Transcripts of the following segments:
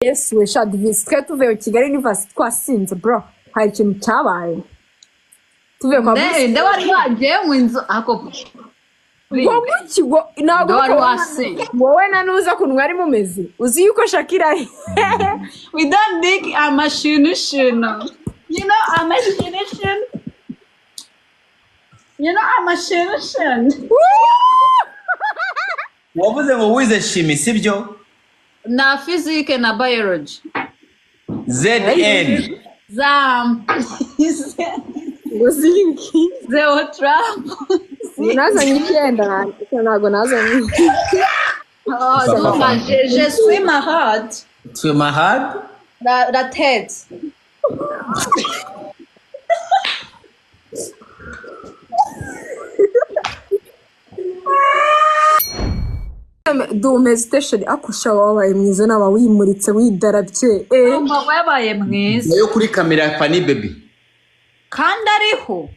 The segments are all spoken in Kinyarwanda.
Yes, we shall divisque tuve Kigali University twasinze bro. Hari ikintu cyabaye. Tuve kwa nde wari wagiye mu nzu ako Wowe nago wowe nanuza kuntu mwari mumeze. Uzi yuko Shakira we don't think I'm a shinishino. You know I'm a shinishino. Wavuze ngo wize shimi sibyo? Na physics na biology. ZN. Zam. Uzinki. Zero trap. Naza nyienda ntago naza nyi. Oh, so je suis malade. Tu es malade? La tête. Dume station akusha wabaye mwiza naba wimuritse widarabye Umva yabaye mwiza yo kuri kamera Fanny baby kandi ariho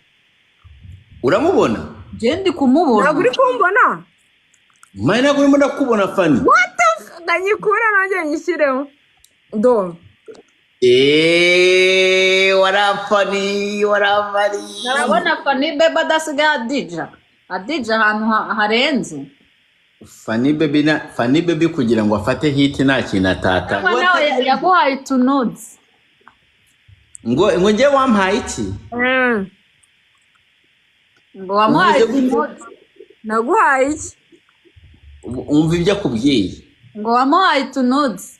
uramubona je ndi kumubona ntabwo uri kumbona mine ntabwo urimo ndakubona Fanny what the ndanyikura nanjye nyishireho do warafani narabona Fanny baby adasigaye adija ahantu harenze Fanny baby kugira ngo afate hit nta kintu atata nawe yaguhaye tunudes ngo nge wampaye iki ngo wamuhaye tunudes naguhaye iki umva ibyo akubwiye ngo wamuhaye tunudes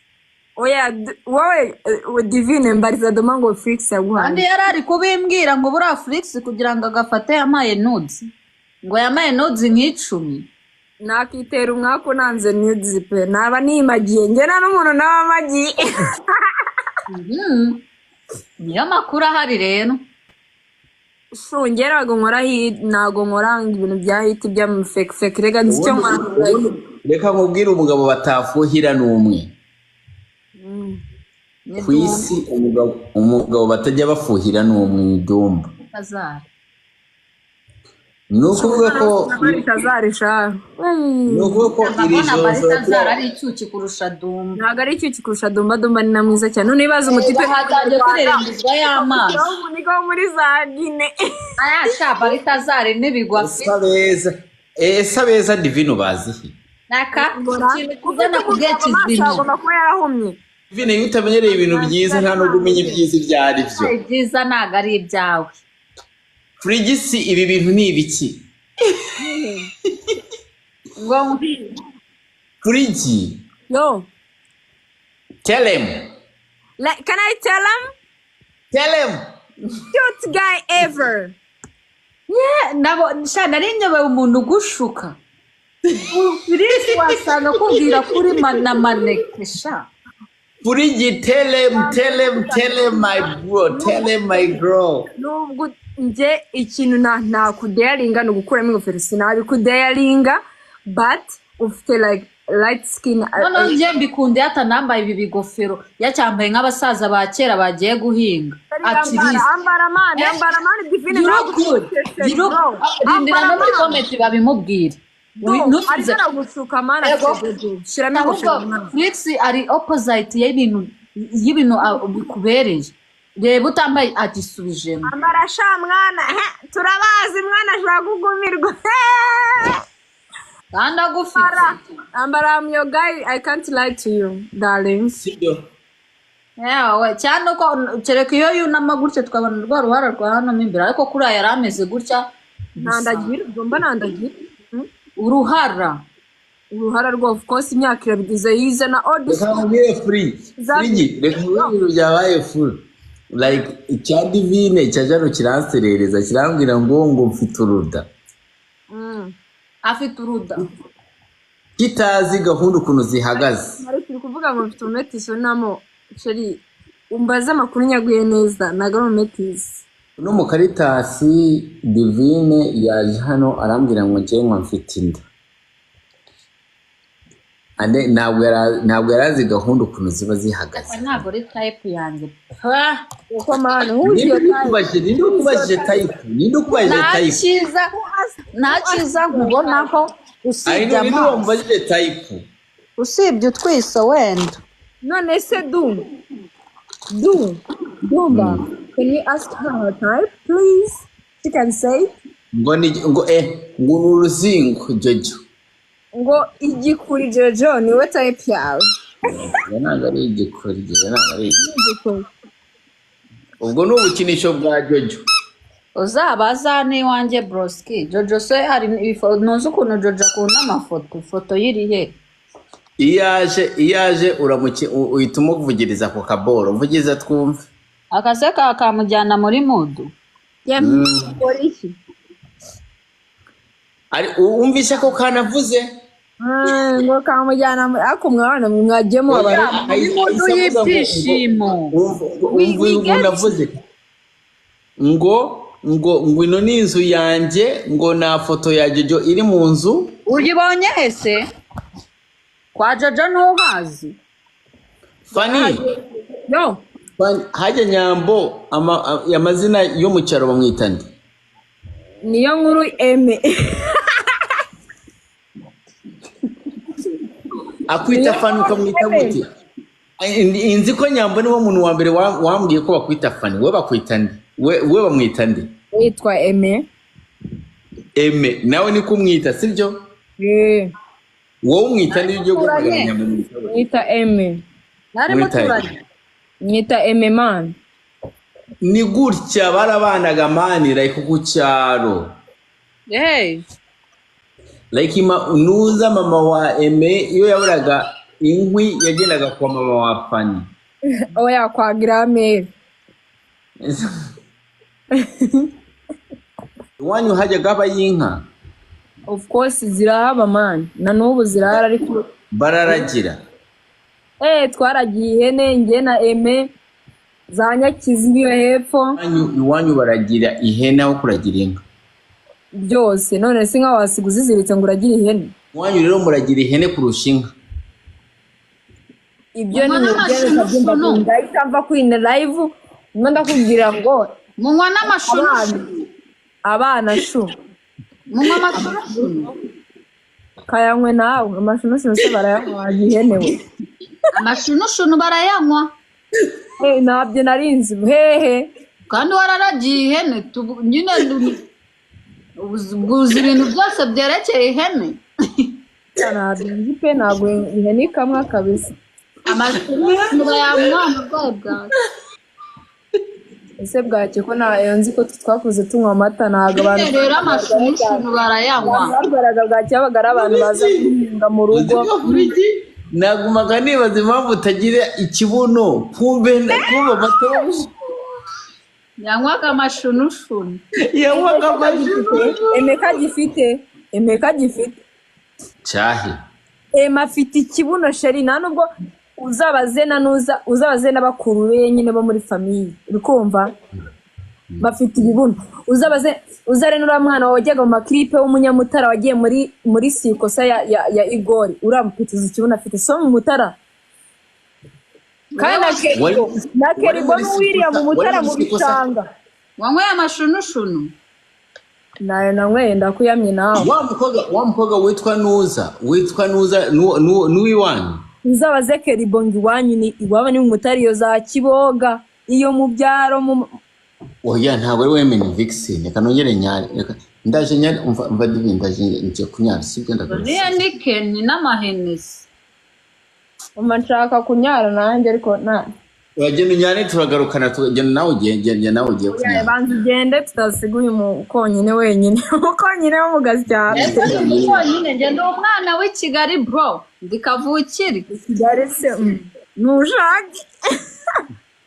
oya wowe divine mbariza doma ngo Flix yaguhaye kandi yarari kubimbwira ngo bura Flix kugira ngo agafate yamaye nudes ngo yamaye nudes nk'icumi nakitera umwako nanze nudes pe naba nimagiye ngena n'umuntu n'abamagiye niyo makuru ahari rero shongera nago nkora ibintu bya hit bya fake rega nicyo nkora reka nkubwire umugabo batafuhira n'umwe ku isi umugabo batajya bafuhira n'umwe Ddumba Azara nukuvuga ko iri joro ari icyuki kurusha Ddumba ntago ari icyuki kurusha Ddumba ni na mwiza cyane none ibaza umutipe hatajye kurerembizwa y'amazi nigo muri za Gine aya shaba ritazare n'ibigwa sabeza divino bazihi naka ikintu kuzana kubwekizino agomba kuba yarahumye divino iyo utamenyereye ibintu byiza nta nubwo umenya ibyiza ibyo ari byo ibyiza ntago ari ibyawe Frigisi ibi bintu ni ibiki? Ngo Frigi. Yo. Tell him. Can I tell him? Tell him. Cute guy ever. Yeah, narinyobe umuntu gushuka. Frigi wasanga kubwira kuri manekesha. Frigi, tell him my bro, tell him my girl. Nubwo nje ikintu nta kudaringa no gukuramo ingofero sinabi kudaringa but ufite like light skin no nje mbikunde hata nambaye ibi bigofero yacyambaye nk'abasaza ba kera bagiye guhinga ati ambara man divine rindira no muri comment babimubwira nufize gusuka man shiramo ingofero Flix ari opposite y'ibintu bikubereye reba utambaye agisubijemo ambara sha mwana turabazi mwana ashaka kugumirwa kandi agufite ambara I'm your guy I can't lie to you darling sibyo yewe cyane uko kereka iyo yunama gutya twabona rwa ruhara rwa hano mimbere ariko kuri aya yarameze gutya nandagira Ddumba nandagira uruhara rwa of course imyaka irabigize yize na audition free reka ibintu byabaye full like icya divine cyajano kiranserereza kirambwira ngo mfite uruda afite uruda kitazi gahunda ukuntu zihagaze ariko kuvuga ngo mfite umetiso namo ceri umbaza makuru nyaguye neza nagaro metis no mu karitasi divine yaje hano arambwira ngo ngiye mfite inda ande ntabwo yarazi gahunda ukuntu ziba zihagaze ntabwo ari type yanjye uko mano ugiye kubajije type naciza nkubonaho usibye amaso usibye utwiso wenda none se Ddumba, can you ask her type, please? She can say. ngo n'uruzingo Jojo. Ngo igikuri Jojo niwe type yawe. Ntabwo ari igikuri, ntabwo ari igikuri. Ubwo ni ubukinisho bwa Jojo. Uzabaza n'iwanjye broski. Jojo se hari ntuzi ukuntu Jojo akunda amafoto. Ifoto yirihe. Iyaje uhita umuvugiriza ku kaboro. Mvugiza twumve. Akase kamujyana muri mudu. Yamukora iki? Umvisha ko kanavuze? Ngo kamujyana ako mwana mwajyemo muri mudu y'ibyishimo. Unavuze ngo ino ni inzu yanjye, ngo na foto ya Jojo iri mu nzu. Uyibonye ese? Kwa Jojo ntuhazi? Fani. No. Hajya Nyambo amazina yo mu cyaro bamwita nde? Niyo nkuru Eme. Akwita Fani ukamwita gute? Inzi ko Nyambo niwo muntu wa mbere wambwiye ko bakwita Fani. We bakwita nde? We bamwita nde? Witwa Eme. Eme, nawe ni kumwita sibyo? Wowe umwita nde ujye gukorera Nyambo mu cyaro? Mwita Eme. Nari muturanye. Mwita Eme man. Ni gutya barabanaga mani like ku cyaro. Like nuza mama wa Eme iyo yaburaga ingwi yagendaga kwa mama wa Fani. Oya kwa Gramere. Wanyu hajya gaba yinka? Of course zirahaba man. Na nubu zirahara ariko bararagira. Twaragiye ihene nge na Eme za Nyakizi niyo hepfo. Iwanyu baragira ihene aho kuragira inka. Byose none se nka wasiguzi ziritse ngo uragira ihene. Iwanyu rero muragira ihene kurusha inka. Ibyo ni nubyo byimba ndahita kwine live ndakubwira ngo munywa n'amashuri abana shu. Munywa amashuri kayanywe nawe amashuri se barayanywa ihenewe. Amashuri barayanywa. Nabyo narinzi hehe. Kandi wararagiye ihene nyine ubuzi ibintu byose byerekeye ihene. Ntabwo pe ntabwo ihene kamwe kabisa. Amashuri barayanywa mu bwawe. Ese bwacye ko nzi ko twakuze tunywa amata ntago abantu rero amashuri barayanywa. Baraga bwacye abagara abantu baza guhinga mu rugo. Nagumaga nibaza impamvu utagira ikibuno kumbe amata. Yanywaga amashunushunu. Yanywaga amashunushunu. Emeka gifite. Cyahi. Afite ikibuno sheri nta nubwo uzabaze n'abakuru be nyine bo muri famille. Urikumva? Bafite ibibuno. Uzarenura mwana wajyaga mu maklipe w'umunyamutara wagiye muri sikosa ya Igori. Uramupitiza ikibuno afite so mu mutara. Kandi na Keribo William mu mutara mu bishanga. Wanyweye amashunushunu? Nayo nanyweye ndakuyamye nawe. Wa mukobwa witwa Nuza n'uwiwanyu. Uzabaze Keribo iwanyu ni iwaba ni mu mutari yo za Kiboga iyo mu byaro mu. Oya ntabwo ari wemene Vixen reka nongere nyari reka ndaje nyari umva divi ndaje nje kunyara sibyo ndagaruka. Ni Ken n'amahenesi. Nshaka kunyara nanjye ariko na. Wagenda nyane turagarukana tugenda nawe ugiye kunyara. Banze ugende tutasiga uyu konyine wenyine. Konyine wo mugazi cyane. Konyine ngende umwana w'i Kigali bro. Ndikavukiri. Kigali se nushaki.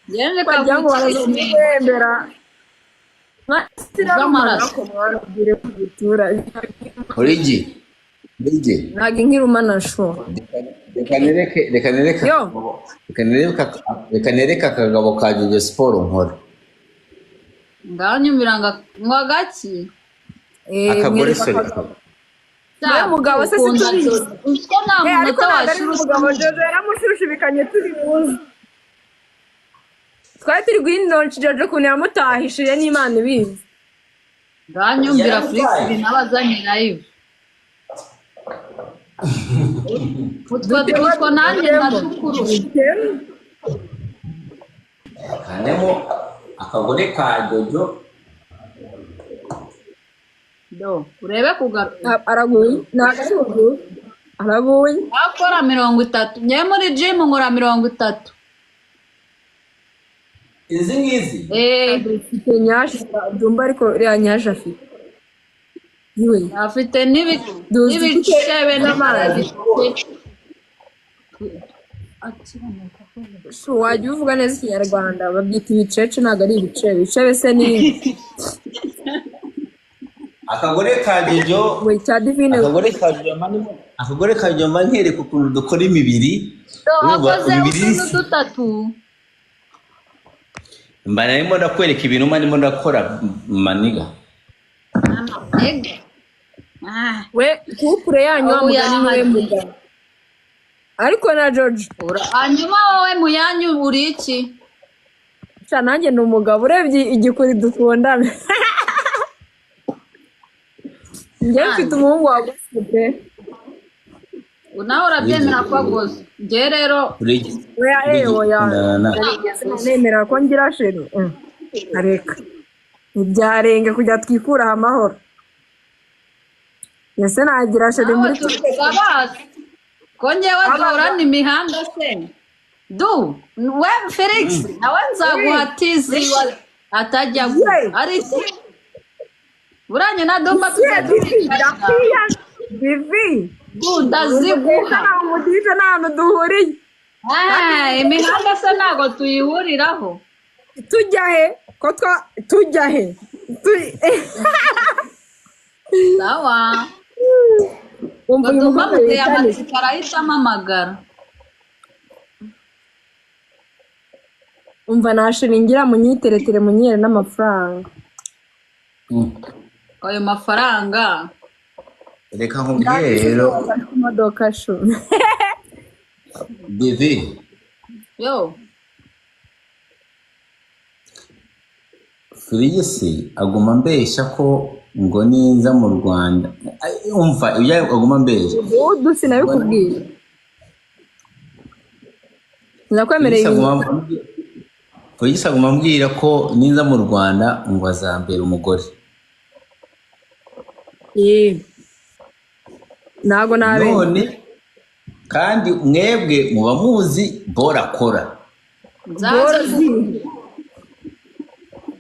Yende kavukiri. Origi. Nagi nkirumana sho. Reka nereka akagabo ka Jojo Sport nkora. Nganyumiranga mwagaki. Akagore sore. Nawe mugabo se situbizi. Uko nta muntu mugabo Jojo yaramushushibikanye turi muzi. Twari turi guhindonshi Jojo kuntu yamutahishije n'Imana ibizi. Nganyumvira Flix n'abazanye live. utwo nanjye ndadukuru kandemo akagore ka Jojo do urebe kugaruka araguye nagaruye araguye akora 30 ngiye muri gym nkora 30 izi ngizi afite nyasha Ddumba ariko iriya nyasha afite yiwe afite n'ibicebe n'amarazi wajya uvuga neza ikinyarwanda babyita ibicece ntabwo ari ibicebe ibicebe se ni akagore ka Jojo we cya divine akagore ka Jojo nkwereka ukuntu dukora imibiri wakoze utuntu dutatu mbana arimo ndakwereka ibintu manimo ndakora maniga we kupure yanyu amugani niwe mugani ariko na George hanyuma wowe muyanyu uri iki cya nanjye ni umugabo urebye igikuri dukundana njye mfite umuhungu wagusite nawe urabyemera ko agoze njye rero nemera ko ngira sheri areka ntibyarenge kujya twikuraho amahoro yese nagira sheri muri tugabaza ko njyewe duhorana imihanda se du we Felix nawe nzaguha tizi atajya ari buranye na Ddumba Divi ndaziguha umudije n'ahantu duhuriye imihanda se ntabwo tuyihuriraho tujya he ko tujya he sawa Ddumba muteye amatsiko arahita amamagara umva nashiringira munyiteretere munyere n'amafaranga ayo mafaranga reka nkubwire rero imodoka shu Divi yo Felix aguma mbesha ko ngo niza mu Rwanda umva ibyo aguma mbesha ubu sinabikubwira nakwemereye Felix aguma mbwira ko niza mu Rwanda ngo azambera umugore ntago nabe none kandi mwebwe muba muzi borakora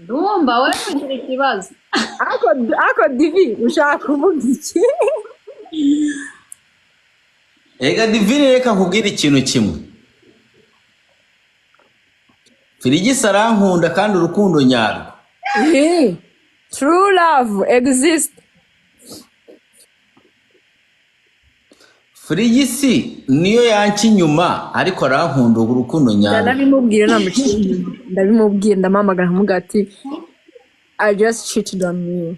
Ddumba we kugira ikibazo ako Divi ushaka kuvuga iki ega Divine reka nkubwire ikintu kimwe Felix arankunda kandi urukundo nyarwo true love exists Felix niyo yanki inyuma ariko arankunda urukundo nyarwo ndabimubwira namuciye ndabimubwira ndamamagara nkamuga ati I just cheated on you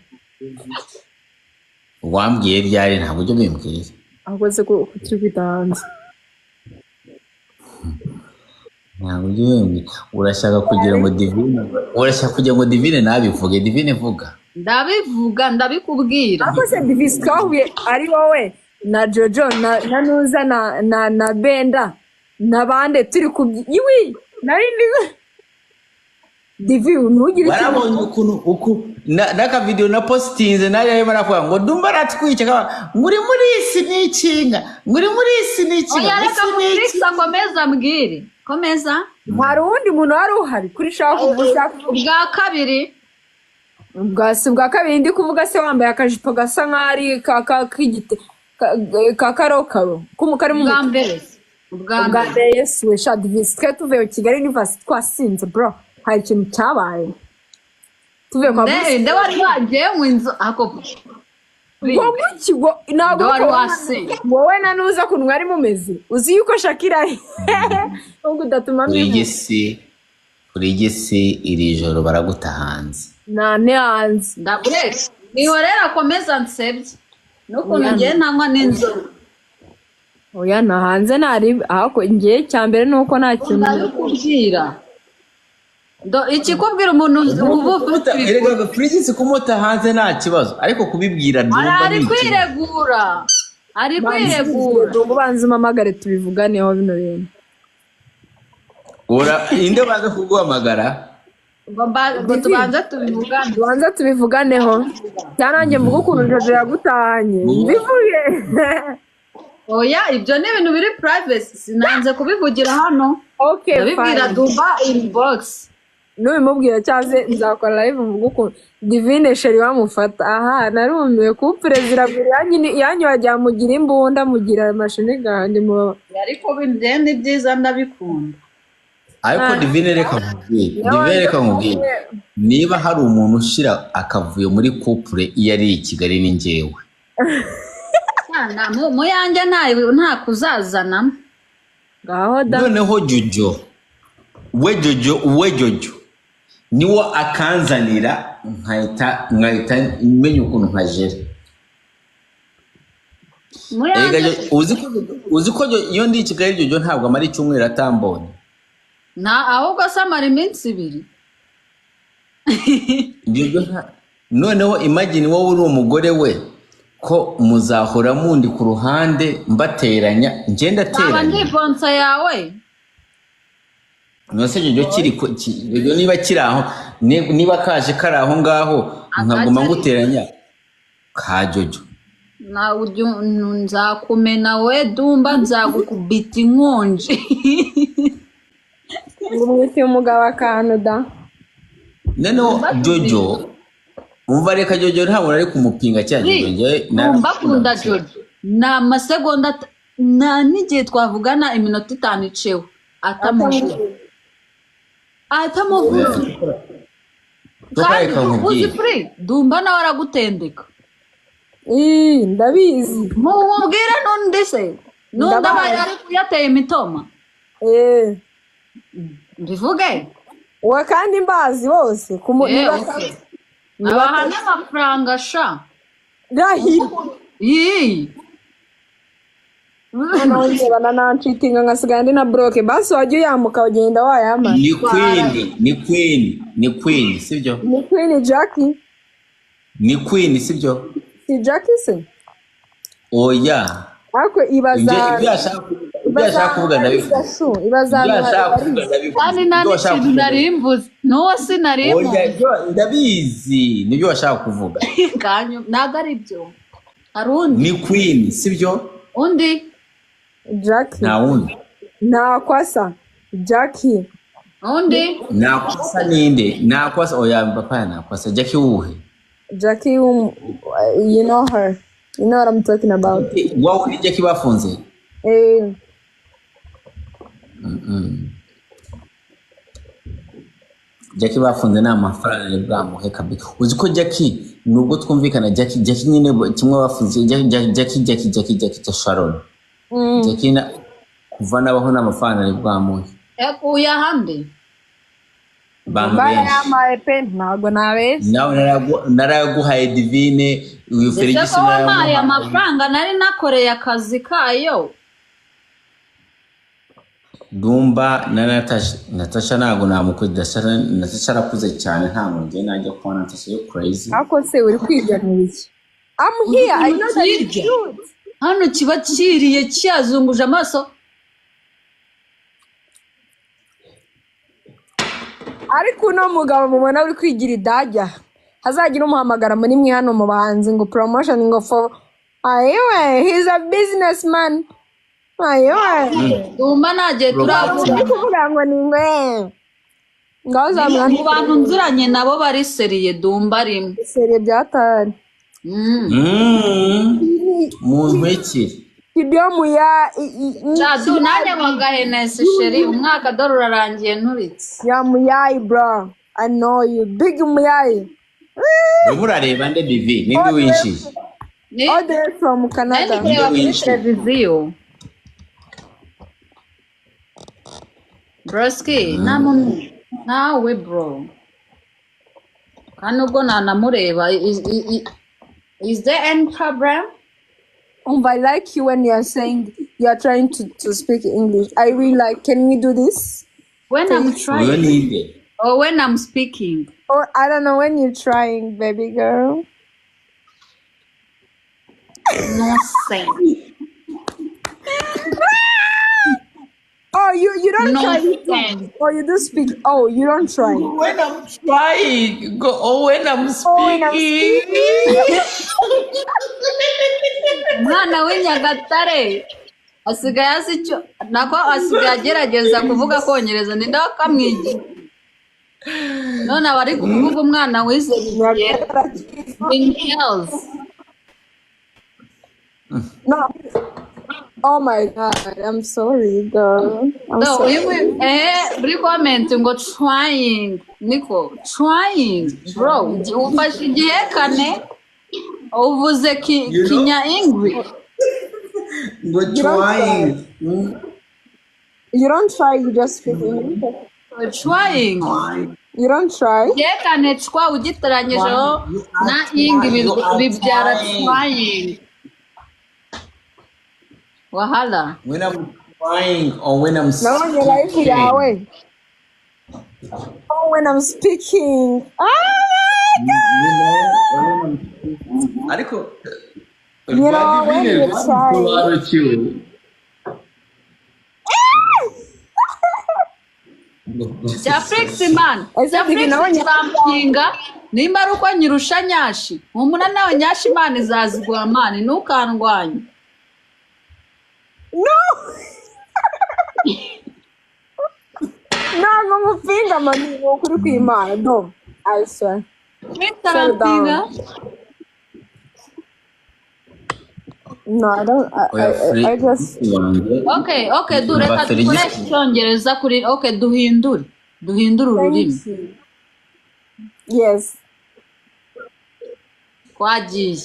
wambwiye ryari ntabwo byo bimbwiye ahubwo se ko turi kwita hanze ntabwo byo bimbwiye urashaka kugira ngo Divine nabivuge Divine vuga ndabivuga ndabikubwira ako se Divi twahuye ari wowe na Jojo na Nuza na Benda nabande turi yiwi nari Divi ntugire warabonye ukuntu naka video na postinze nari arimo aravuga ngo Ddumba aratwica nguri muri isi n'ikinga oya reka Felix akomeza mbwire komeza hari undi muntu wari uhari kuri shaka kuvuga ubwa kabiri bwa kabiri ndi kuvuga se wambaye akajipo gasa nk'ari k'igite kakarokaro kumukari mu ubwa mbere Yesu we sha Divi twe tuvuye Kigali University twasinze bro hari ikintu cyabaye tuvuye kwa Bruce nde wari wagiye mu nzu ako ntabwo wari wase wowe na Nuza kuntu mwari mumeze uzi yuko Shakira ubwo udatuma Felix iri joro baraguta hanze nane hanze ndakureka nihorera akomeza nsebye n'ukuntu ngiye ntanywa n'inzoga oya na hanze nari ahako ngiye cyambere nuko nta kintu ndabikubwira ikikubwira umuntu ubu erega Felix kumuta hanze nta kibazo ariko kubibwira ari kwiregura ari kwiregura. Ubanza umamagare tubivuganeho bino bintu. Inde baza kuguhamagara? Tubanza tubivuganeho. Cyananjye mvuga ukuntu Jojo yagutahanye. Mbivuge. Oya, ibyo ni ibintu biri privacy. Sinanze kubivugira hano. Okay, ndabibwira Ddumba inbox. Nubimubwira cyaze nzakora live mvuga ukuntu Divine Sheri bamufata. Aha, narumiwe couple zirabwira yanyu wajya mugira imbunda mugira mashine ganje mu. Ariko bindende byiza ndabikunda. Ariko Divine reka nkubwire. Niba hari umuntu ushira akavuyo muri couple iyo ari i Kigali ni njyewe. Mu yanjye nta kuzazana. Ngaho da. Noneho Jojo. We Jojo. Niwo akanzanira nkahita menya ukuntu nkajera. Uzi ko iyo ndi i Kigali Jojo ntabwo amara icyumweru atambonye. Ahubwo samara iminsi 2. Noneho imagine wowe uri umugore we ko muzahora mundi ku ruhande mbateranya ngenda teranya. Ndi bonsa yawe. Nose Jojo Jojo niba kiri aho niba kaje kari aho ngaho nkaguma nguteranya ka Jojo. Nzakumena we Ddumba nzagukubita inkonje. Umwite umugabo akantu da. Noneho Jojo umva reka Jojo ntabwo ari kumupinga cyane Jojo Ddumba kunda Jojo na masegonda na n'igihe twavugana iminota 5 icewe atamuvuze uzi free Ddumba nawe aragutendeka. Ndabizi mubwira nundi se nunda bari kuyateye imitoma. Ndivuge we kandi mbazi bose abahana amafaranga sha bana nancitinga ngasigaye ndi na broke basi wajya yamuka ugenda wayama. Ni queen sibyo? Ni queen Jackie. Ni queen sibyo? Si Jackie se? Oya. Ako ibaza Ibashaka kuvuga ndabivuga. Kandi nani narimbuze. No sinarimo. Oya ndabizi nibyo washaka kuvuga. Kanyu nagari byo. Arundi. Ni queen sibyo? Undi Jackie. Na undi. Nakwasa Jackie. Undi. Nakwasa ninde? Nakwasa oya papa nakwasa Jackie uhe? Jackie you know her. You know what I'm talking about. Wow, ni Jackie bafunze. Jackie bafunze na amafaranga bwamuhe kabisa. Uzi ko Jackie nubwo twumvikana Jackie nyine kimwe bafunze Jackie Sharon. Jackie na kuva nabaho n'amafaranga bwamuhe. Uya hande. Bayamaye pe ntago nabese. Nawe naraguhaye Divine uyu Felix naraguhaye amafaranga nari nakoreye akazi kayo. Ddumba na Natasha ntago namukoze Natasha arakuze cyane nta nge najya kwa Natasha yo crazy. Ako se uri kwiganira iki? I'm here, I know that it's cute. Hano kiba kiriye cyazunguje amaso. Ariko no mugabo mubona uri kwigira idajya hazagira umuhamagara muri mwe hano mu bahanzi ngo promotion ngo for ayewe he's a businessman ayewe Ddumba naje turavuga kuvuga ngo ni ngwe ngaho zamwana mu bantu nziranye nabo bari seriye Ddumba rimwe seriye byatari muntu wiki Kidomu ya Jadu nane wagahenese sheri umwaka dore urarangiye nturitse. Ya muyayi bro. I know you big muyayi. Murareba nde Divi ninde winshi? All the way from Canada. Televiziyo. Broski nawe bro. Kanubwo nanamureba is there any problem? I like you when you are saying you are trying to speak English. I really like. Can we do this? When I'm trying. Or when I'm speaking. Or I don't know when you're trying, baby girl. No sense. Oh, you don't No try sense. it. Or you do speak. Oh, you don't try. When I'm trying, when I'm Oh, when I'm speaking. speaking. Umwana w'Inyagatare asigaye azi icyo nako asigaye agerageza kuvuga kongereza ninde wakamwigisha none abari kuvuga umwana wize bigiye else. No. Oh my God, I'm sorry, girl. I'm So sorry. buri comment ngo trying niko trying bro ufashe igihekane uvuze kinya English. Go trying. You don't try, you just speak English. Trying. You don't try. Igihekane twa ugiteranyijeho na ing bibyara trying. Wahala. When I'm trying or when I'm No, your life speaking. Yahweh. Oh, when I'm speaking. Oh Ariko You know, when you try. Jafrix man. I said, Jafrix bampinga nimba ari uko nyirusha nyashi. Umuna nawe nyashi man izazigwa man ntukandwanye. No! No, no, finger man. No, kuri kwimana. No, I swear. Mitampinga. No, I don't. I just. Okay, dureka dukoreshe icyongereza kuri. Okay, duhindure ururimi. Yes. Twagiye.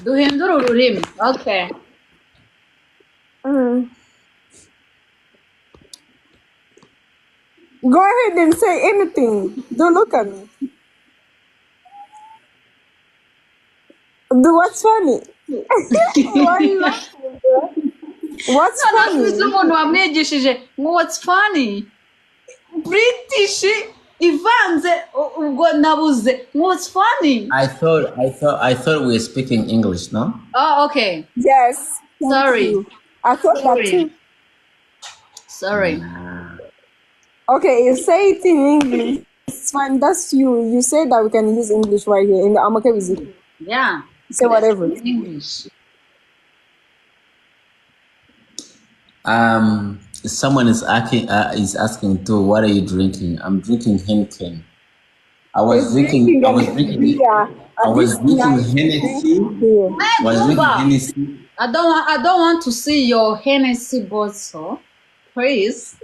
Duhindure ururimi. Okay. Go ahead and say anything. Don't look at me. Do what's funny? Why you laughing, bro? What's funny? Umuntu wamwigishije ngo what's funny? British ivanze ubwo nabuze ngo what's funny? I thought we were speaking English, no? Oh, okay. Yes. Sorry. I thought that too. Sorry. Okay, you say it in English. It's fine. That's you. You say that we can use English right here. And I'm okay with it. Yeah. Say whatever. English. Someone is asking too. What are you drinking? I'm drinking Heineken. I was drinking Hennessy. I was drinking Hennessy. I don't want to see your Hennessy bottle, please.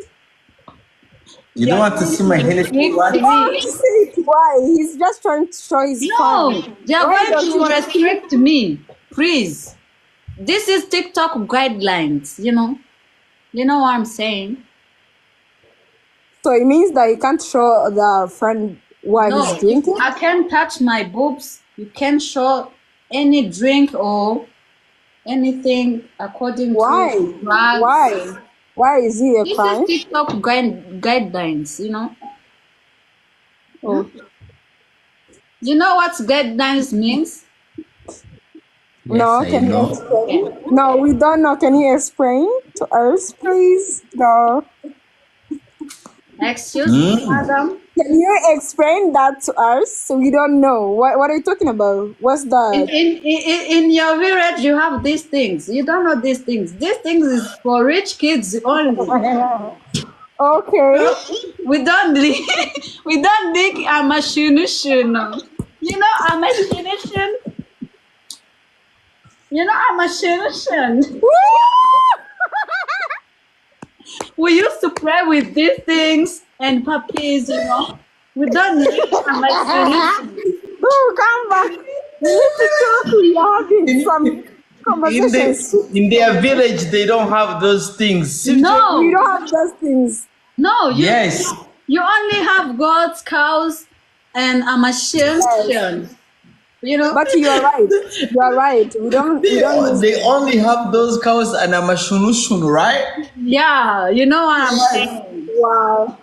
You don't want to see my Hennessy? What? Why? He's just trying to show his No, fun. they are going to restrict me, please. This is TikTok guidelines, you know. You know what I'm saying? So it means that you can't show the friend what he's drinking? I can't touch my boobs. You can't show any drink or anything according to drugs. Why is he a crime? This is TikTok guidelines, you know. Oh. You know what guidelines means? No, can you explain? No, we don't know. Can you explain to us, please? No. Excuse me, madam. Can you explain that to us? We don't know. What are you talking about? What's that? In your village, you have these things. You don't know these things. These things is for rich kids only. Okay. We don't think a machination. You know a machination? You know a machination? We used to play with these things and puppies, you know. We don't need a machination. Oh, come back. We need to talk. We are having some conversations. In their village, they don't have those things. No. We don't have those things. No. Yes. You only have goats, cows, and a machine. Yes. You know. But you are right. You are right. We don't. They only have those cows and a mashunushun, right? Yeah. You know what I'm saying. Wow.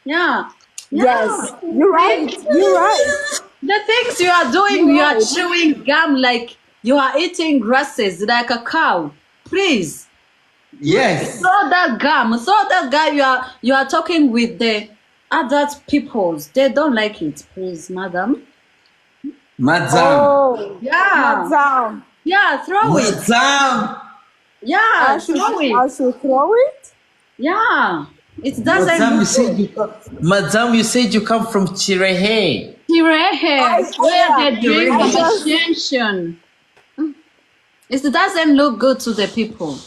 Yeah. Yes. You're right. You're right. The things you are doing, you are chewing gum like you are eating grasses like a cow. Please. Yes. Throw that gum. Throw that guy. You are talking with the adult peoples. They don't like it. Please, madam. Madam. Oh, Yeah. madam. Yeah, throw it. Madam. Yeah, throw it. I should throw it? Yeah. It doesn't Madam, look Madam, you said you come from Chirehe. Kirehe, where they drink initiation. It doesn't look good to the people.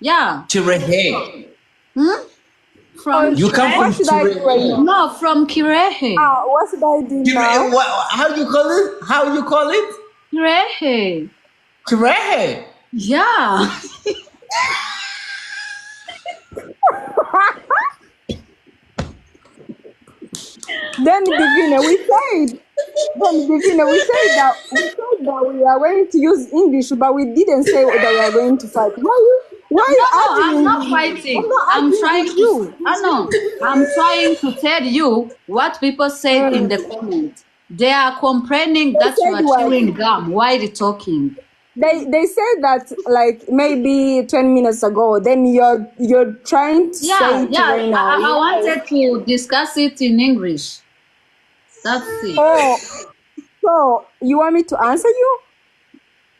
Yeah. Chirehe. From You come from What should I do right Chirehe. now? No, from Kirehe. What should I do now? How you call it? How you call it? Kirehe. Chirehe. Yeah. Then Divine, we said that we are going to use English, but we didn't say that we are going to fight. Why are you arguing? I'm not fighting. I'm trying to. I'm trying to tell you what people said in the comments. They are complaining that you are chewing gum while talking. They said that like maybe 10 minutes ago. Then you're trying to say it right now. I wanted to discuss it in English. That's it. Oh, so you want me to answer you?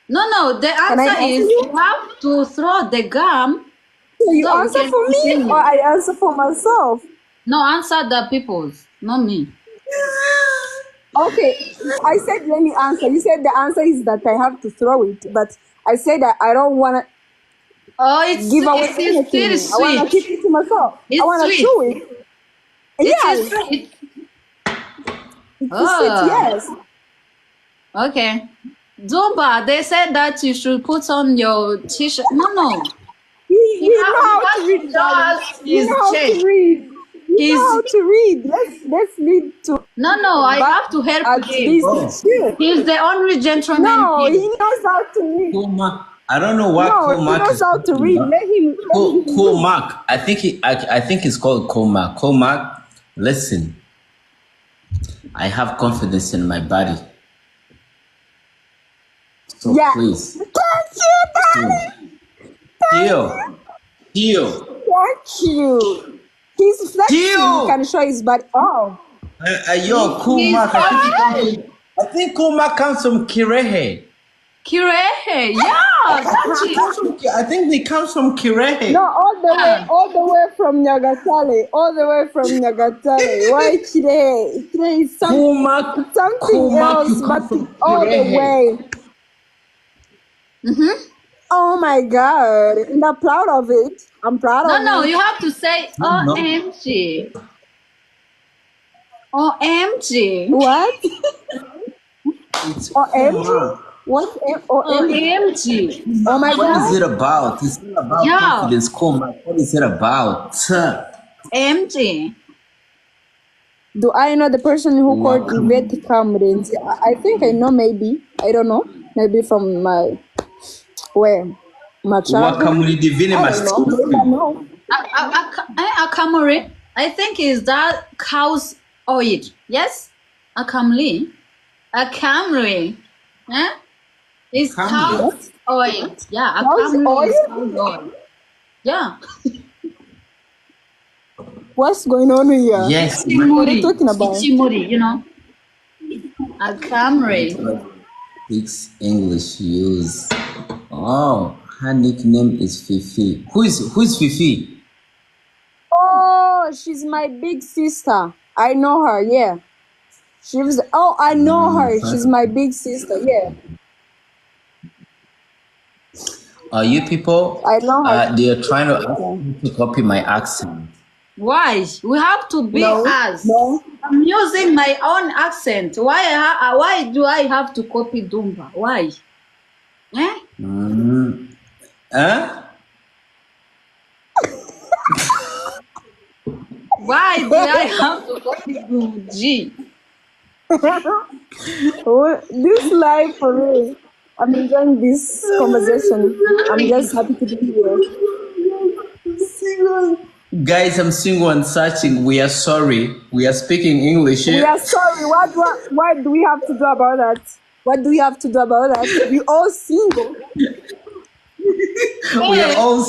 No. The answer is you have to throw the gum. So you answer for me, or I answer for myself? No, answer the people's, not me. Okay, I said let me answer. You said the answer is that I have to throw it, but I said that I don't want to give away anything. I want to keep it to myself. I want to chew it. Yes. It's sweet, yes. Okay. Ddumba, they said that you should put on your t-shirt. No. You know how to read. You know how to read. You know how to read. Let's read to. No, I have to help him. He's the only gentleman. No, he knows how to read. I don't know what he knows how to read. Let him. Comark. I think it's called Comark. Comark. Listen, I have confidence in my body. So please. Thank you, darling. Heal. Thank you. He's flexing. He can show his body. Oh. Yo, Comark. I think Comark comes from Kirehe. Kirehe, yeah. I think they come from Kirehe. No, all the way from Nyagatale. Why Kirehe? Kirehe is something else, but all the way. Oh my God. And I'm proud of it. I'm proud of it. No, you have to say OMG. OMG. What? It's OMG? What? OMG. Oh my God. What is it about? It's not about confidence, Comark. What is it about? OMG. Do I know the person who called Yvette Cameron? I think I know, maybe. I don't know. Maybe from my childhood. I don't know. Akamori, I think is that cow's oil. Yes? Akamri. Eh? It's cow's oil. Yeah, cow's oil? Yeah. What's going on here? Yes. What are you talking about? Ichimuri, you know. Akamri. Speaks English use. Oh, her nickname is Fifi. Who's Fifi? Oh, she's my big sister. I know her, yeah. I know her. She's my big sister, yeah. You people, I know her. they are trying to copy my accent. Why? We have to be us. No. I'm using my own accent. Why do I have to copy Ddumba? Why? Eh? Why do I have to copy G? This life for me. I'm enjoying this conversation. I'm just happy to be here. Guys, I'm single and searching. We are sorry. We are speaking English We here. are sorry. What do we have to do about that? What do we have to do about that? We all single. We are all.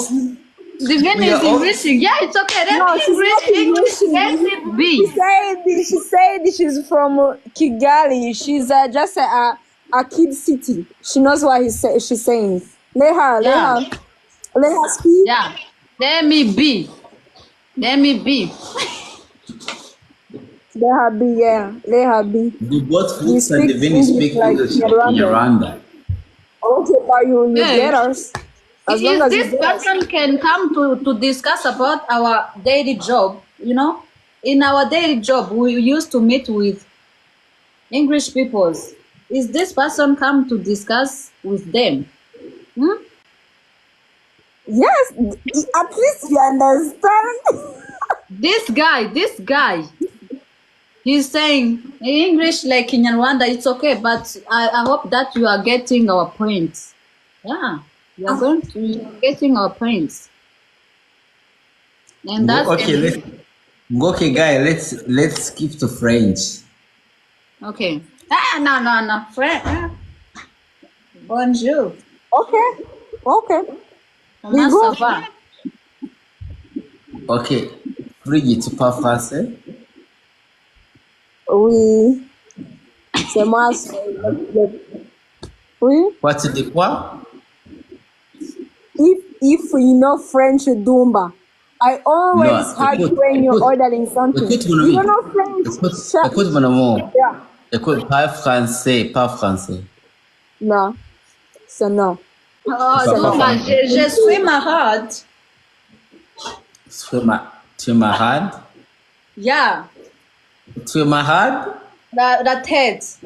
Divine We is are all- English. Yeah, it's okay. Let No, she's not English. Let English. it be. She said she's from Kigali. She's just a kid city. She knows what she's saying. Let her speak. Yeah. Let me be. Let her be. Yeah, let her be. We both We Fuchs and speak Devini speak English like English in Rwanda. Rwanda. Okay, but you Yeah. get us. As long If as you this get us. person can come to discuss about our daily job, you know, in our daily job, we used to meet with English peoples. Is this person come to discuss with them? Yes, at least you understand. This guy, he's saying in English like in Rwanda, it's okay, but I hope that you are getting our points. Yeah, you are getting our points. And that's Okay, okay, guys. Let's skip to French. okay. No. Bonjour. Okay. Comment go. ça va? Ok. Frigi, tu parles français? Oui. C'est moi. Oui. Quoi, tu dis quoi? If you know French, Ddumba. I always No, had écoute, when you're écoute, ordering something. écoute, mon You ami. don't know French? Écoute, mon amour. Yeah. Écoute, pas français. No. So no. Oh, Papa, non, papa. je suis malade. Tu es malade? Yeah, Tu es malade? la tête.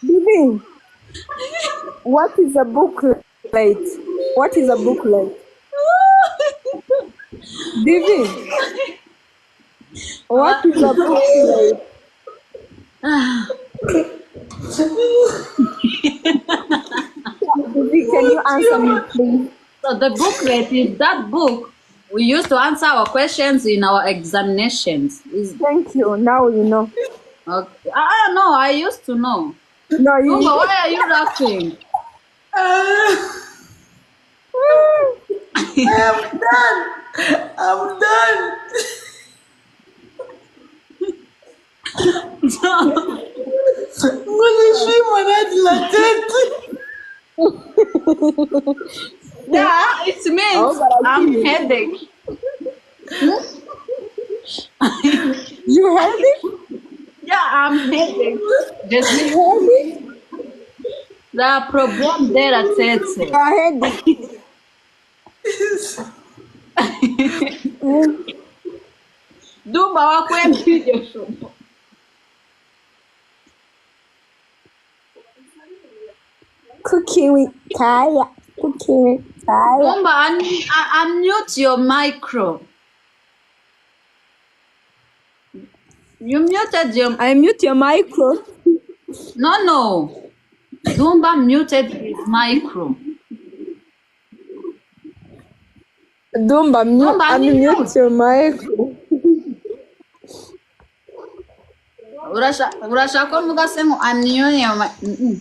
Divine, what is a booklet? What is a booklet? Divine, what is a booklet? Divine, can you answer me, please? So the booklet is that book we used to answer our questions in our examinations. Thank you. Now you know. Okay. I don't know. I used to know. No, you. Ddumba, why are you laughing? I'm done. Moi, je suis malade de la tête. Yeah, it means I'm headache. You heard it? Yeah, I'm headache. Just You heard it? the problem there at I heard it. Ddumba wakwempige shumo. Cooking with Kaya. Ddumba, unmute your micro. You muted your... I mute your micro. No. Ddumba muted his micro. Ddumba, unmute your micro. Urashaka mvuga se ngo unmute your micro.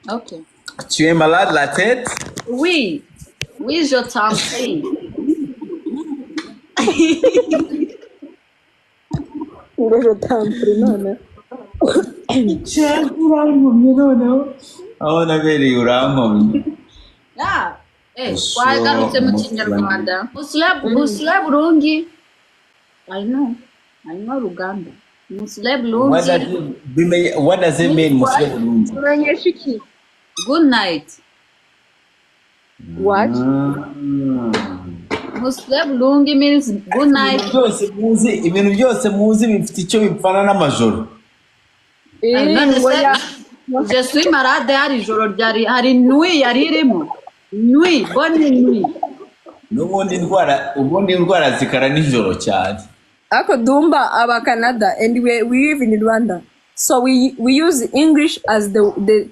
Okay. Tu es malade de la tête? Oui, je t'en prie. Je t'en prie, none. Aho nabereye urankomye. Yeah. Wagarutse mu Kinyarwanda. Musule Burungi. I know Ruganda. Musule Burungi. What does it mean, Musule Burungi? Uranyesha iki? Good night. What? Musule Burungi means good night. Ibintu byose muzi bifite icyo bipfana n'amajoro. Je suis malade hari ijoro ryari hari nui yari irimo. Nui, bonne nuit. ubundi indwara zikara nijoro cyane. Ako Ddumba aba Canada and we live in Rwanda. So we use English as the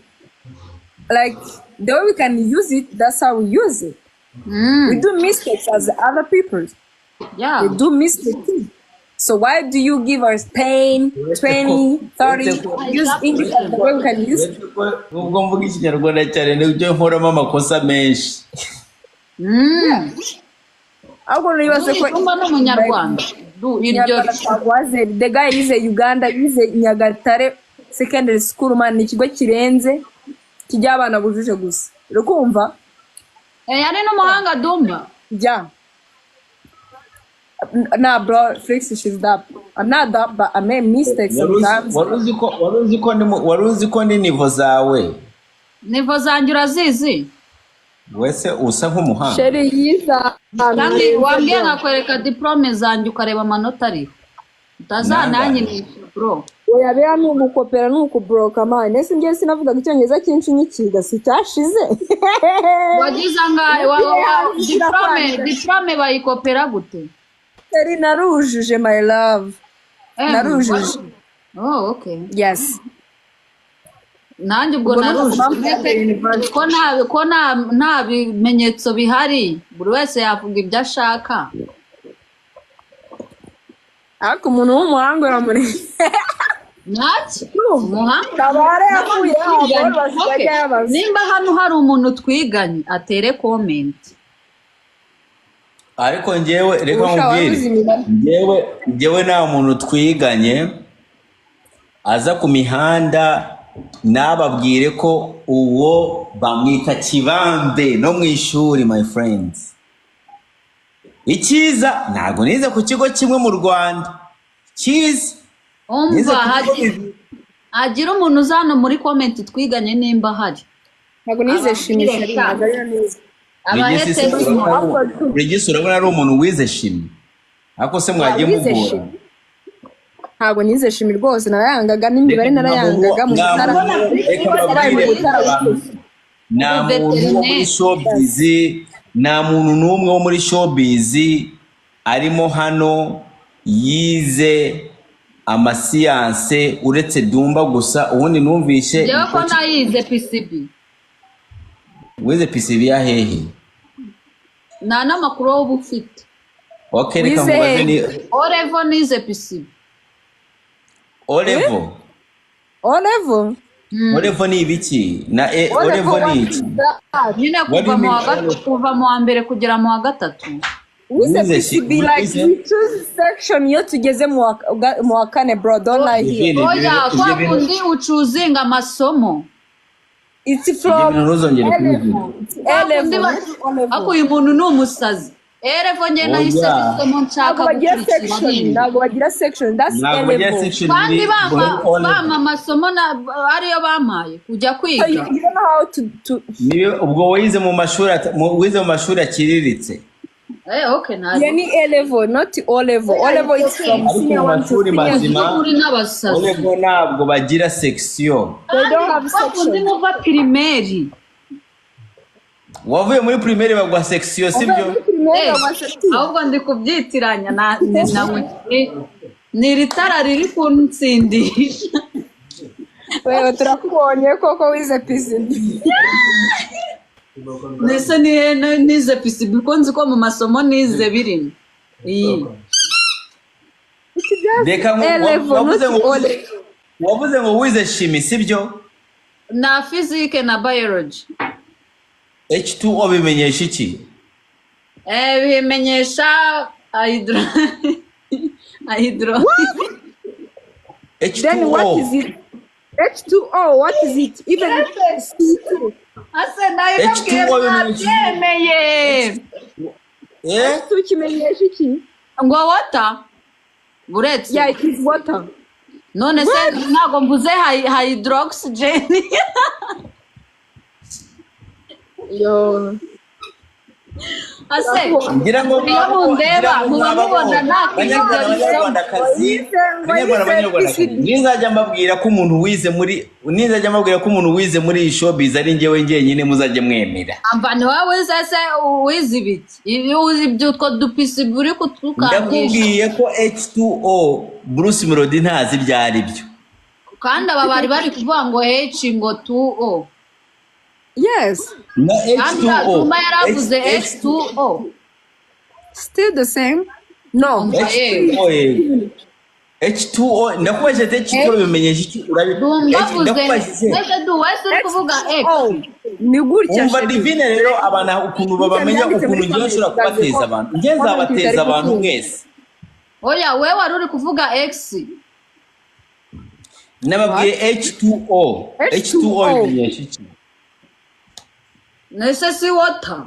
like the way we can use it, that's how we use it. We do mistakes as other people. Yeah. We do mistakes too. So why do you give us 10, 20, 30? Use English as the way we can use it. Ubwo mvuga ikinyarwanda cyane nibyo nkoramo amakosa menshi. Ahubwo nibaze ko Ddumba n'umunyarwanda. The guy is a Uganda, is a Nyagatare secondary school man, ni ikigo kirenze kijya abana bujuje gusa. Urukumva? Yari n'umuhanga Ddumba. Yeah. Nah, bro, Felix, she's that. I'm not that, but I made mistakes sometimes. Waruzi ko ni nivo zawe. Nivo zanjye urazizi. Wese usa nk'umuhanga. Sheri yiza. Kandi wambwiye nkakwereka diplome zanjye ukareba amanota ariho. Utazananyinisha bro. Oya bera n'ugukopera n'ukubroka man. Nese ngiye sinavuga icyongereza cyinshi n'ikiga sitashize. Wagize ngahe diplome bayikopera gute? Sheri narujuje my love. Narujuje. Oh, okay. Yes. Nanjye ubwo narujuje ko nta bimenyetso bihari buri wese yavuga ibyo ashaka. Ariko umuntu w'umuhanga uramuri. Naki? Umuhanga? Kabare yakuye nimba hano hari umuntu twiganye atere comment. Ariko njyewe reka nkubwire njyewe nta muntu twiganye aza ku mihanda nababwire ko uwo bamwita kibambe no mu ishuri my friends. Ikiza ntago nize ku kigo kimwe mu Rwanda. Kiza umva hagira umuntu uzana muri comment twiganye nimba hari. Ntago nize shimisha ntago ari neza. Regis urabona ari umuntu wize shimi. Ako se mwagiye mugora. Ntago nize shimi rwose narayangaga n'imibare narayangaga mu ntara. Nta muntu wo muri showbiz, nta muntu n'umwe wo muri showbiz arimo hano yize amasiyanse uretse Ddumba gusa. Ubundi numvishe yewe ko nayize PCB. Wize PCB ya hehe? Nta n'amakuru wowe ufite. Okay, reka mubaze ni Olevo nize PCB. Olevo? Olevo ni ibiki? Na Olevo ni iki? Nyine kuva mu wa mbere kugera mu wa gatatu. Wize PCB like you choose section yo tugeze mu wa kane bro, don't lie here. Oya, kwa kundi ucuzinga amasomo. It's from Elevo. Ako uyu muntu ni umusazi. Elevo njye nahise isomo nshaka gukurikira. Ntago bagira section, that's Elevo. Kandi bama amasomo ariyo bamaye kujya kwiga. You don't know how to ubwo wize mu mashuri akiriritse. Okay, nazo. Yani Elevo, not O-level. O-level is from senior one to senior. O-level ntabwo bagira section. They don't have section. Ndi muva primaire. Wavuye muri primaire bagwa section sibyo? Ahubwo ndi kubyitiranya nawe. Ni ritara riri kunsindisha. Wewe turakubonye koko wize PCB. Nese nize PCB ko nzi ko mu masomo nize birimo. Deka wavuze ngo wize chimie sibyo? Na physics na biology. H2O bimenyesha iki? Bimenyesha hydro. H2O. Then what is it? H2O, what is it? Even C2. Ase nayo byemeye. H2 kimenyesha iki? Ngo water. Buretse. Yeah, it is water. None se ntago mvuze hydroxygen. Yo. ase ngira ngo iyo mundeba mubamubona abanyarwandakazi nizajya mbabwira ko umuntu wize muri iyi showbiz ari njyewe njyenyine muzajye mwemera ambani wawe sase wize ibiki uzi byutko dupisi buri kutukangisha ndakubwiye ko H2O Bruce Melody ntazi byari byo kandi aba bari kuvuga ngo H ngo 2O Yes. na H2O Ddumba yaravuze H2O Still the same? No. H2O ndakubajije H2O bimenyesha iki ndakubajije wese uri kuvuga X Ni gutya umva divine rero abantu ukuntu babamenya ukuntu ngiye nshobora kubateza abantu ngiye nzabateza abantu mwese oya wewe wari uri kuvuga X nababwiye H2O bimenyesha iki nese si water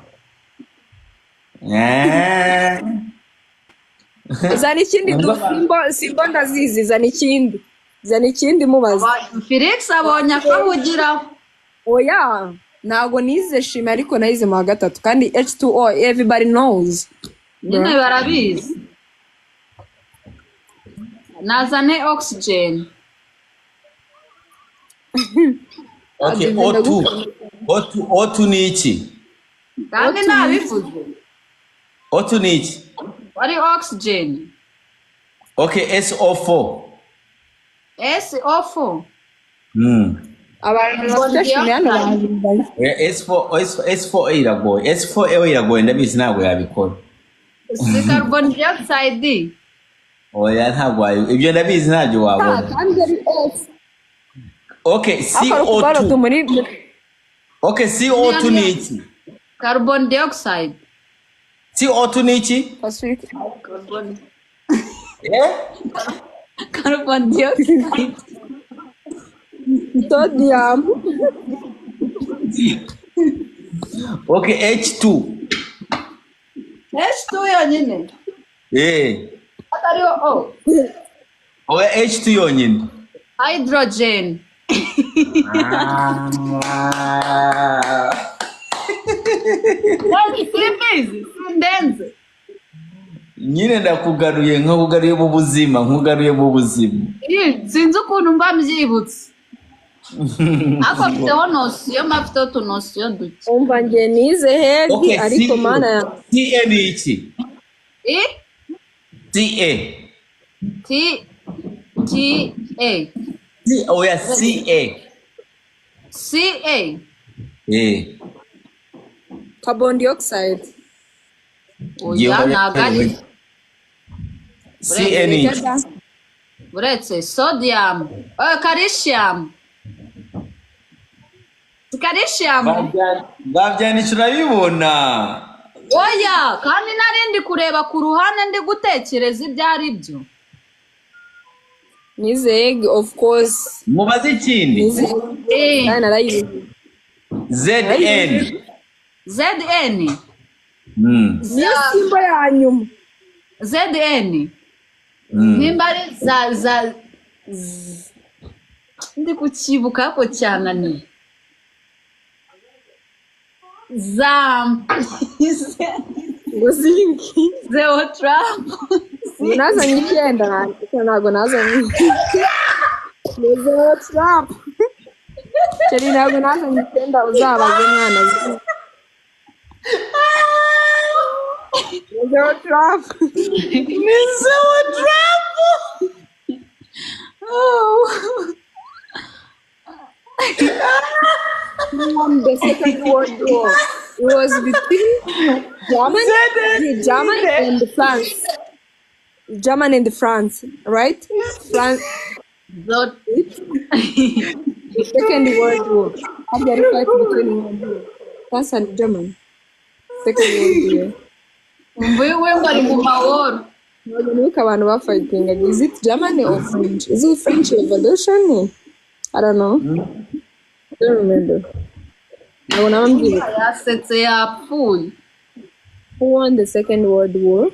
zana ikindi simbo ndazizi zana ikindi mubaza Felix abonye akabugira oya ntago nize shime ariko nayize mu wa gatatu kandi H2O everybody knows nyine barabizi nazane oxygen okay O2 ni iki kandi nabivuze O2 ni iki wari oxygen okay SO4 SO4 abantu bafite shime hano S4 iragoye ndabizi ntabwo yabikora si carbon dioxide oya ntabwo ibyo ndabizi ntabyo wabona kandi ari S okay CO2 okay CO2 ni iki carbon dioxide CO2 ni iki carbon dioxide sodium okay H2 yonyine atari O oya H2 yonyine hydrogen ndenze nyine ndakugaruye nkugaruye mu buzima sinzi ukuntu mba mbyibutse ako mfiteho nosiyo mafiteho utunosiyo duke umva nge nize hegi ariko mana ya CA ni iki CA oya CA carbon dioxide oya nagari CA ni iki uretse sodium calcium babyanditse urabibona oya kandi narindi kureba ku ruhande ndi gutekereza ibyo ari byo nize egg of course mubaze ikindi ZN niyo simbo ya nyuma ZN nimba ari za ndi kukibuka ko cyananiye Gozinki Zero Trump nazanye icyenda ntabwo nazanye Zero Trump cyari ntabwo nazanye icyenda uzabaze mwana Zero Trump The Second World War. It was between German and France, right? France. The Second World War. How did you fight between France and German? Second World War. Look abantu bafighting. Is it Germany or French? Is it French Revolution? I don't know. I don't remember. Who won the Second World War?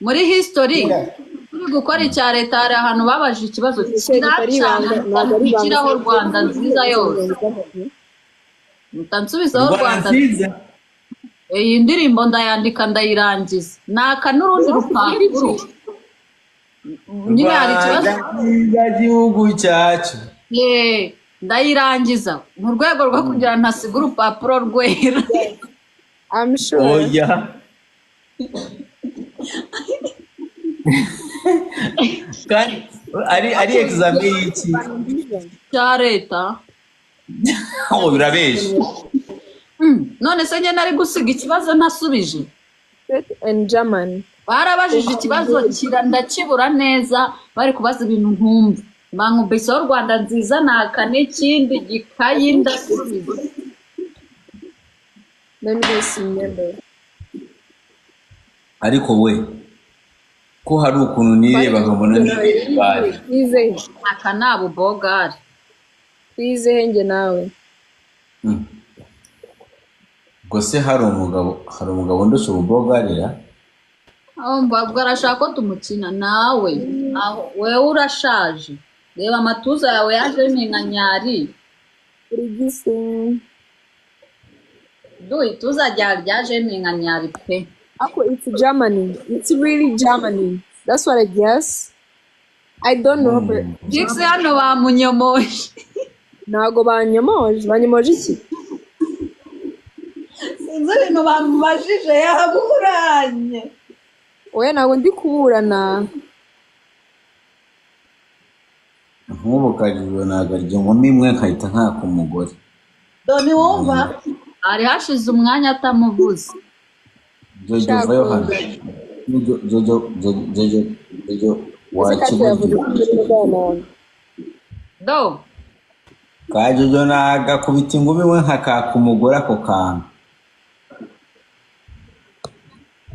Muri history turi gukora icya leta hari ahantu babajije ikibazo kiracana Rwanda nziza yose mutansubizaho Rwanda nziza. Iyi ndirimbo ndayandika ndayirangiza naka n'urundi rupapuro nyine hari ikibazo gihugu cyacu ndayirangiza mu rwego rwo kugira ntasiga urupapuro rwera. I'm sure. Oya. Kandi ari examen y'iki cya leta. Birabeshe. None se njye nari gusiga ikibazo ntasubije. In German. Barabajije ikibazo ndakibura neza bari kubaza ibintu nkumva. Bankubiseho Rwanda nziza naka n'ikindi gikayi ndasubiza. Ariko we ko hari ukuntu nireba nkabona n'ibari. Aka nabo bogari. Twizeye nge nawe. Gose hari umugabo ndusha ububogarira. Mbabwo arashaka ko tumukina nawe. Wewe urashaje. Reba amatuza yawe yaje n'inganyari. Urigise. Ituza ryaje n'inganyari pe. Ako it's Germany. It's really Germany. That's what I guess. I don't know but Jix hano bamunyomoje. Nago banyomoje. Banyomoje iki? Sinzi ibintu bamubajije yaburanye. Oya nago ndi kuburana. Nk'ubu kajijwe nagarya inkumi imwe nkahita nkaka umugore. Doni wumva ari hashize umwanya atamuvuze. Jojo vayo hano. Jojo wakibuye. Do. Kajojo nagakubita ingumi imwe nkakaka umugore ako kantu.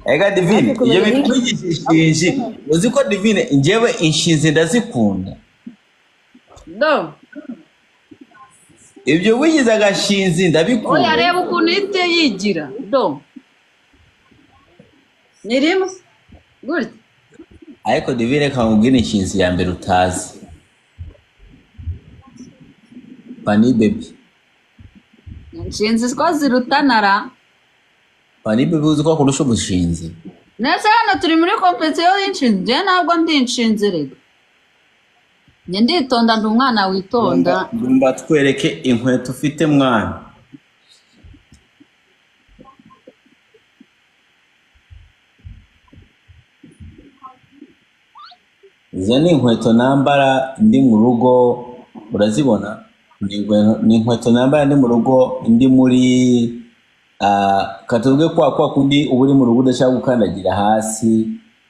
Ega Divine, iyo bitwigishije uzi ko Divine njyewe inshinzi ndazikunda. Do. Ibyo wigize agashinzi ndabikunda. Oya reba ukuntu ite yigira. Do. Nirimo. Good. Ariko Divine kamubwira inshinzi ya mbere utazi. Pani baby. Inshinzi ko zirutanara. Pani baby uzi ko kurusha ubushinzi. Nese hano turi muri competition y'inshinzi. Je ntabwo ndi inshinzi rero. Nge nditonda ndi umwana witonda. Ddumba twereke inkweto ufite mwana. Izo ni inkweto nambara ndi mu rugo urazibona? Ni inkweto nambara ndi mu rugo ndi muri katubwe kwa kundi uburi mu rugo udashaka gukandagira hasi.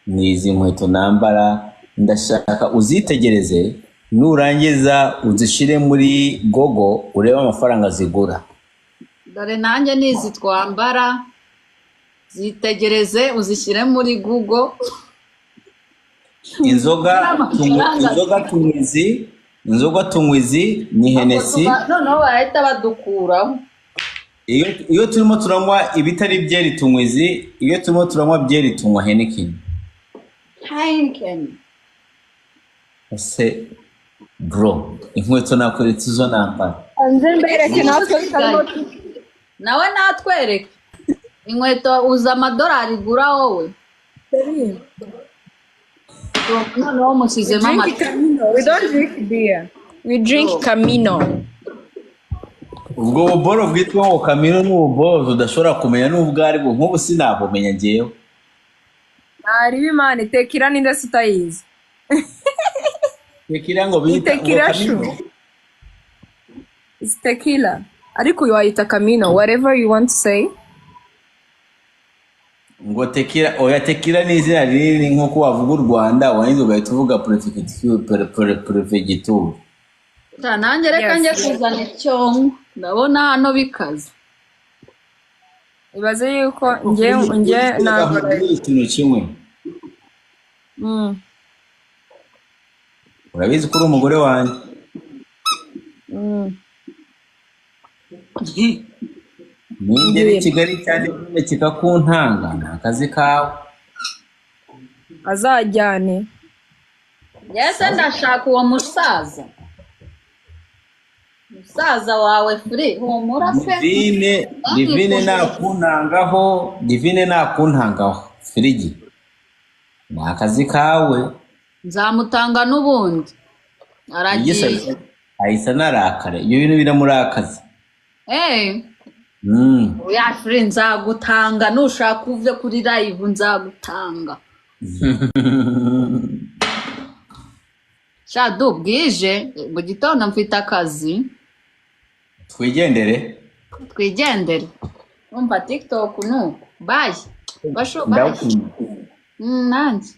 Ni izi nkweto nambara ndashaka uzitegereze nurangiza uzishire muri Gogo ureba amafaranga zigura. Dore nanjye nizi twambara zitegereze uzishyire muri Google. Inzoga tunywizi ni Hennessy. Noneho bahita badukuraho. Iyo turimo turanywa ibitari byeri tunywizi, iyo turimo turanywa byeri tunywa Heineken. Ese bro, inkweto nakweretse izo nambara. Anze mbereke natwe nawe natwereke. Inkweto uza amadolari gura wowe. No, we don't drink beer. We drink Camino. Ubwo buboro bwitwa ngo Camino ni ububoro tudashobora kumenya n'ubwo ari bwo nk'ubu sinabumenya ngewe. Ari bimane tekira ninde sitayizi. Tekira ngo bita Camino. It's tequila. Ariko wayita Camino, whatever you want to say. Ngo tekira oya tekira ni izina rinini nk'uko wavuga u Rwanda wanyize ugahita uvuga prefegitura. Nanjye reka njye kuzana icyongo ndabona hano bikaze. Ibaze yuko nge ntabwo ikintu kimwe. Urabizi ko uri umugore wanjye. Ningere Kigali cyane kikakuntanga akazi kawe. Azajyane. Yes, ndashaka uwo musaza. Musaza wawe free humura pe. Divine nakuntangaho Firigi. Ni akazi kawe. Nzamutanga n'ubundi. Aragiye. Ahise narakare. Iyo bintu biramurakaza. Oya free nzagutanga nushaka uve kuri live nzagutanga. Shadu bwije mu gitondo mfite akazi. Twigendere. Umva TikTok nuko. Bye. Basho bye. Nanjye.